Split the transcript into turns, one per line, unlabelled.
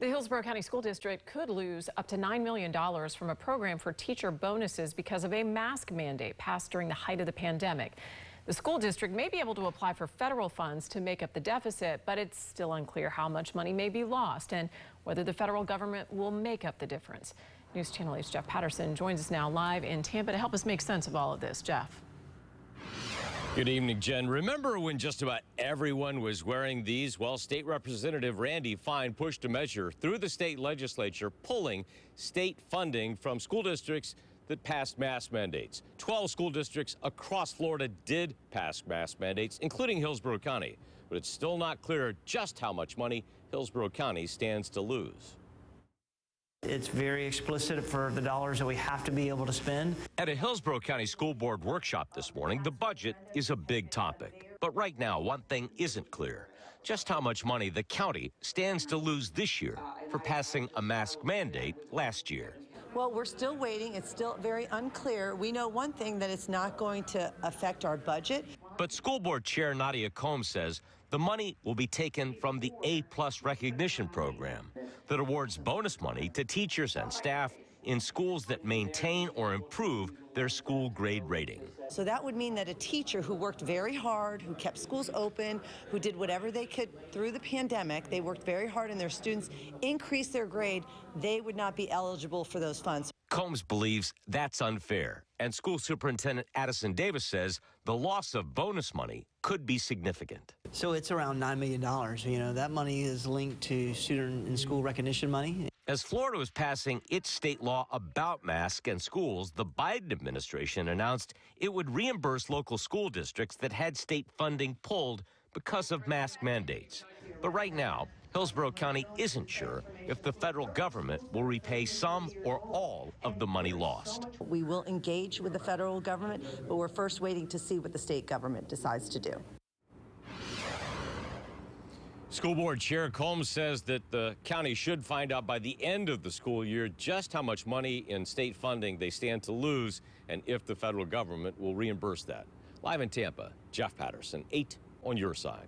The Hillsborough County School District could lose up to $9 million from a program for teacher bonuses because of a mask mandate passed during the height of the pandemic. The school district may be able to apply for federal funds to make up the deficit, but it's still unclear how much money may be lost and whether the federal government will make up the difference. News Channel 8's Jeff Patterson joins us now live in Tampa to help us make sense of all of this. Jeff.
Good evening, Jen. Remember when just about everyone was wearing these? Well, State Representative Randy Fine pushed a measure through the state legislature pulling state funding from school districts that passed mask mandates. 12 school districts across Florida did pass mask mandates, including Hillsborough County. But it's still not clear just how much money Hillsborough County stands to lose.
It's very explicit for the dollars that we have to be able to spend.
At a Hillsborough County School Board workshop this morning, the budget is a big topic. But right now, one thing isn't clear: just how much money the county stands to lose this year for passing a mask mandate last year.
Well, we're still waiting. It's still very unclear. We know one thing, that it's not going to affect our budget.
But School Board Chair Nadia Combs says the money will be taken from the A+ recognition program that awards bonus money to teachers and staff in schools that maintain or improve their school grade rating.
So that would mean that a teacher who worked very hard, who kept schools open, who did whatever they could through the pandemic, they worked very hard and their students increased their grade, they would not be eligible for those funds.
Combs believes that's unfair, and School Superintendent Addison Davis says the loss of bonus money could be significant.
So it's around $9 million. You know, that money is linked to student and school recognition money.
As Florida was passing its state law about masks and schools, the Biden administration announced it would reimburse local school districts that had state funding pulled because of mask mandates. But right now, Hillsborough County isn't sure if the federal government will repay some or all of the money lost.
We will engage with the federal government, but we're first waiting to see what the state government decides to do.
School Board Chair Combs says that the county should find out by the end of the school year just how much money in state funding they stand to lose and if the federal government will reimburse that. Live in Tampa, Jeff Patterson, 8 on your side.